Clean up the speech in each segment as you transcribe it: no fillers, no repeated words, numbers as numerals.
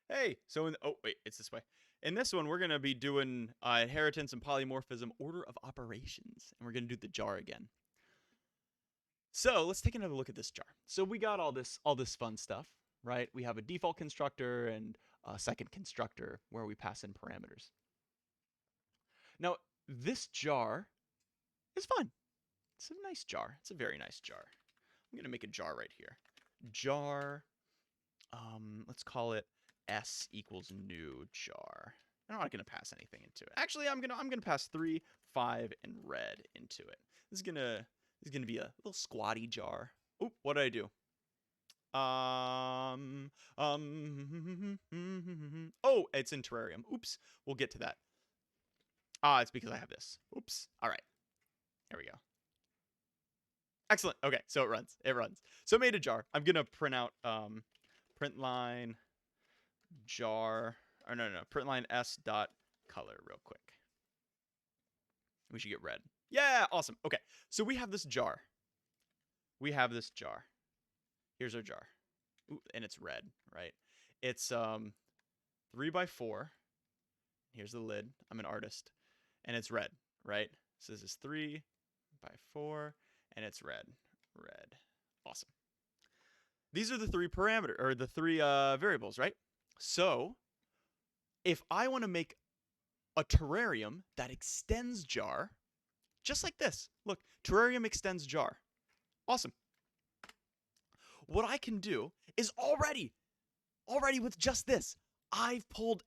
Hey, so oh wait, it's this way. In this one, we're gonna be doing inheritance and polymorphism order of operations, and we're gonna do the jar again. So let's take another look at this jar. So we got all this fun stuff, right? We have a default constructor and a second constructor where we pass in parameters. Now this jar is fun. It's a nice jar. It's a very nice jar. I'm gonna make a jar right here. Jar. Let's call it S equals new jar. I'm not gonna pass anything into it. Actually, I'm gonna pass 3, 5, and red into it. This is gonna be a little squatty jar. Oop, what did I do? Oh, it's in terrarium. Oops, we'll get to that. It's because I have this. Oops. All right, there we go. Excellent. Okay, so it runs. It runs. So I made a jar. I'm gonna print out print line jar, or no, print line s dot color real quick. We should get red. Yeah, awesome. Okay, so we have this jar. We have this jar. Here's our jar. Ooh, and it's red, right? It's 3x4. Here's the lid. I'm an artist, and it's red, right? So this is 3x4, and it's red. Red. Awesome. These are the three variables, right? So if I want to make a terrarium that extends jar, just like this. Look, terrarium extends jar. Awesome. What I can do is already with just this, I've pulled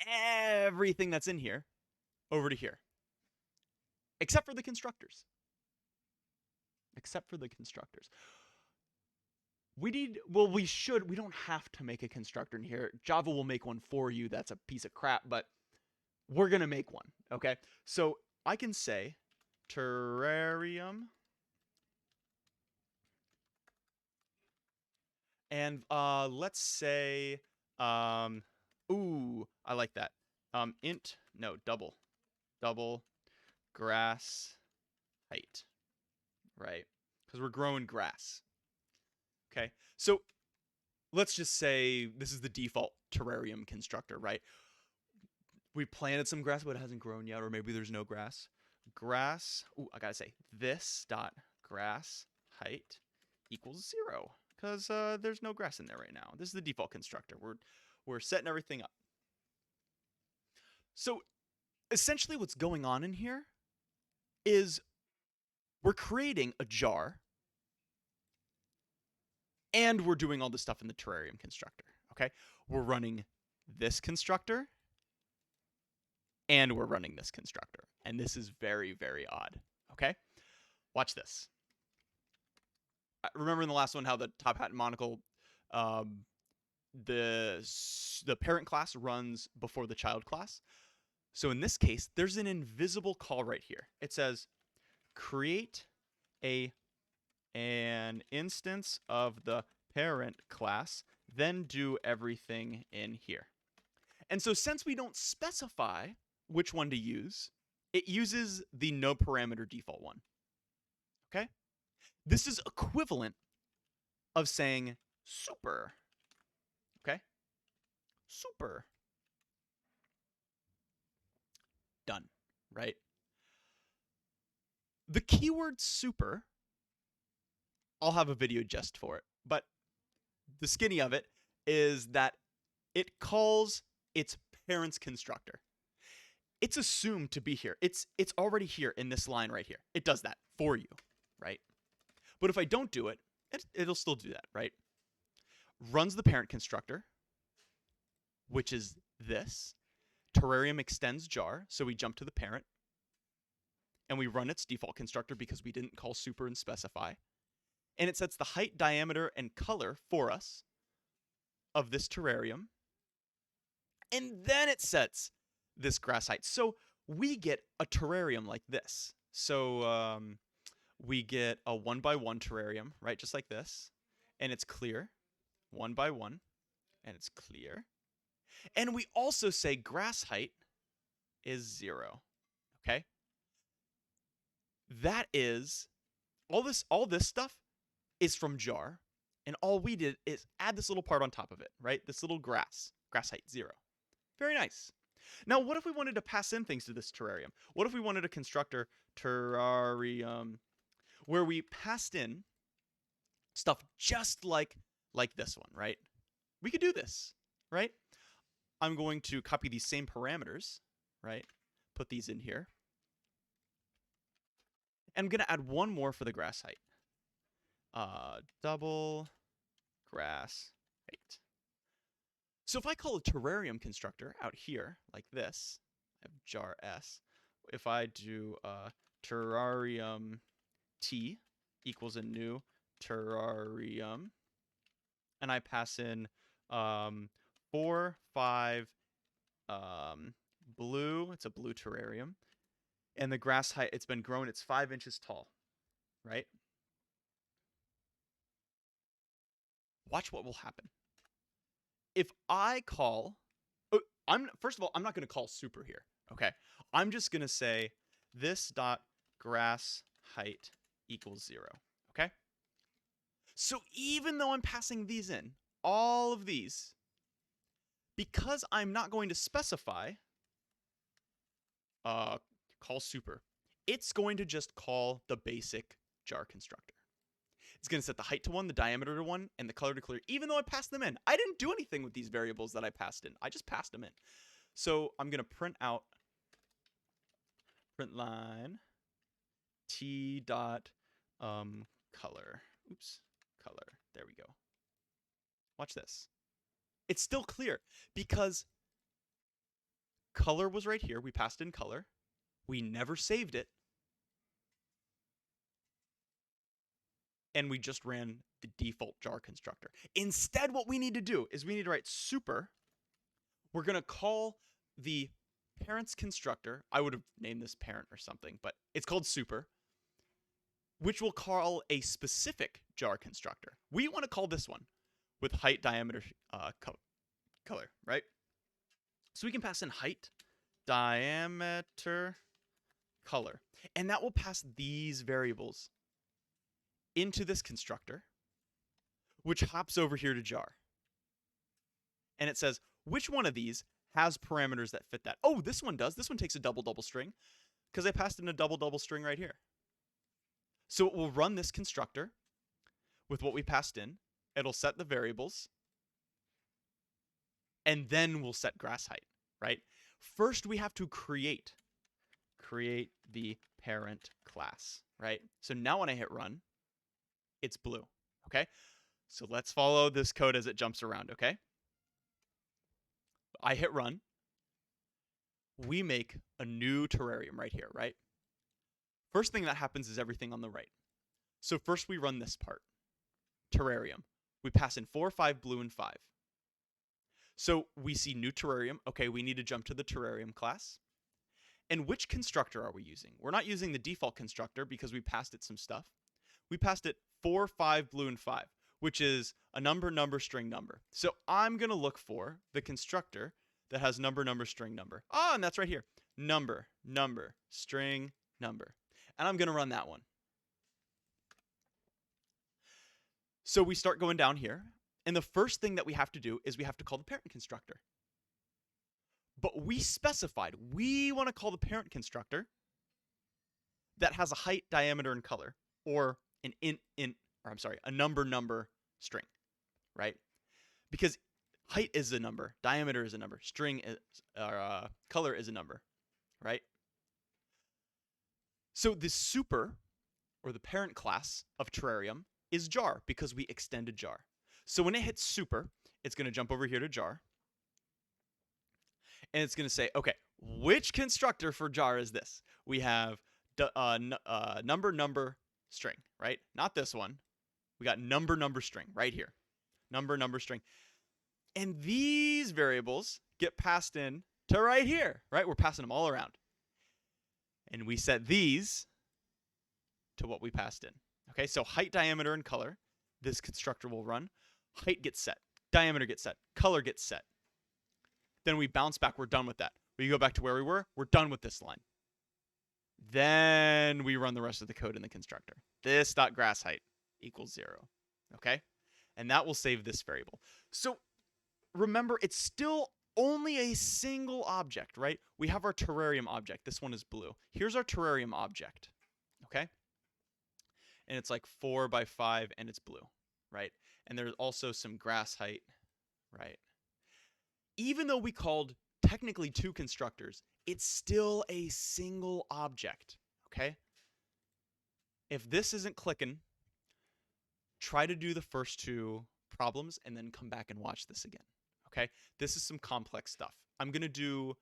everything that's in here over to here. Except for the constructors. Except for the constructors. We don't have to make a constructor in here. Java will make one for you. That's a piece of crap, but we're going to make one, okay? So I can say terrarium, and let's say, ooh, I like that. Double grass height, right? Because we're growing grass. Okay, so let's just say this is the default terrarium constructor, right? We planted some grass, but it hasn't grown yet, or maybe there's no grass. Grass, ooh, I gotta say, this dot grass height equals 0, because there's no grass in there right now. This is the default constructor. We're setting everything up. So essentially what's going on in here is we're creating a jar and we're doing all this stuff in the terrarium constructor, okay? We're running this constructor and we're running this constructor. And this is very, very odd, okay? Watch this. Remember in the last one how the top hat and monocle, the parent class runs before the child class? So in this case, there's an invisible call right here. It says create an instance of the parent class, then do everything in here. And so since we don't specify which one to use, it uses the no parameter default one. Okay? This is equivalent of saying super. Okay? Super. Done, right? The keyword super, I'll have a video just for it, but the skinny of it is that it calls its parent's constructor. It's assumed to be here. It's already here in this line right here. It does that for you, right? But if I don't do it, it'll still do that, right? Runs the parent constructor, which is this. Terrarium extends jar, so we jump to the parent. And we run its default constructor because we didn't call super and specify. And it sets the height, diameter, and color for us of this terrarium. And then it sets this grass height. So we get a terrarium like this. So we get a 1x1 terrarium, right? Just like this. And it's clear. 1x1. And it's clear. And we also say grass height is 0. Okay? That is all this stuff is from jar, and all we did is add this little part on top of it, right? This little grass. grass height 0. Very nice. Now, what if we wanted to pass in things to this terrarium? What if we wanted a constructor terrarium where we passed in stuff just like this one, right? We could do this, right? I'm going to copy these same parameters, right? Put these in here. And I'm going to add one more for the grass height. Double grass height. So if I call a terrarium constructor out here, like this, I have jar s. If I do terrarium t equals a new terrarium, and I pass in 4, 5, blue, it's a blue terrarium, and the grass height, it's been grown, it's 5 inches tall, right? Watch what will happen. If I call, first of all, I'm not going to call super here, okay? I'm just going to say this dot grass height equals 0, okay? So even though I'm passing these in, all of these, because I'm not going to specify call super, it's going to just call the basic jar constructor. It's going to set the height to 1, the diameter to 1, and the color to clear, even though I passed them in. I didn't do anything with these variables that I passed in. I just passed them in. So I'm going to print out print line t dot color. Oops, color. There we go. Watch this. It's still clear because color was right here. We passed in color. We never saved it. And we just ran the default jar constructor. Instead, what we need to do is we need to write super. We're going to call the parent's constructor. I would have named this parent or something, but it's called super, which will call a specific jar constructor. We want to call this one with height, diameter, color, right? So we can pass in height, diameter, color, and that will pass these variables into this constructor, which hops over here to jar. And it says, which one of these has parameters that fit that? Oh, this one does. This one takes a double string because I passed in a double string right here. So it will run this constructor with what we passed in. It'll set the variables. And then we'll set grass height, right? First, we have to create the parent class, right? So now when I hit run, it's blue, okay? So let's follow this code as it jumps around, okay? I hit run. We make a new terrarium right here, right? First thing that happens is everything on the right. So first we run this part, terrarium. We pass in 4, 5, blue, and 5. So we see new terrarium. Okay, we need to jump to the terrarium class. And which constructor are we using? We're not using the default constructor because we passed it some stuff. We passed it 4, 5, blue, and 5, which is a number, string, number. So I'm going to look for the constructor that has number, string, number. Ah, and that's right here. Number, string, number. And I'm going to run that one. So we start going down here. And the first thing that we have to do is we have to call the parent constructor. But we specified we want to call the parent constructor that has a height, diameter, and color, or a number string, right? Because height is a number, diameter is a number, string is, color is a number, right? So the super, or the parent class of terrarium, is jar because we extended jar. So when it hits super, it's going to jump over here to jar. And it's going to say, okay, which constructor for jar is this? We have number, string, right? Not this one. We got number, string right here. Number, string. And these variables get passed in to right here, right? We're passing them all around. And we set these to what we passed in. Okay, so height, diameter, and color, this constructor will run. Height gets set. Diameter gets set. Color gets set. Then we bounce back. We're done with that. We go back to where we were. We're done with this line. Then we run the rest of the code in the constructor. This dot grass height equals 0. Okay? And that will save this variable. So remember, it's still only a single object, right? We have our terrarium object. This one is blue. Here's our terrarium object, okay? And it's like 4 by 5 and it's blue, right? And there's also some grass height, right? Even though we called technically 2 constructors, it's still a single object, okay? If this isn't clicking, try to do the first 2 problems and then come back and watch this again, okay? This is some complex stuff. I'm going to do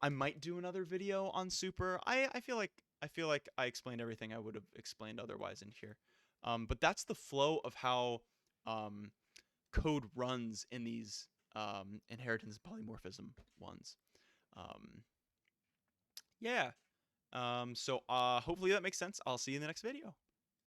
I might do another video on super. I feel like I explained everything I would have explained otherwise in here. But that's the flow of how code runs in these inheritance polymorphism ones. Yeah. So hopefully that makes sense. I'll see you in the next video.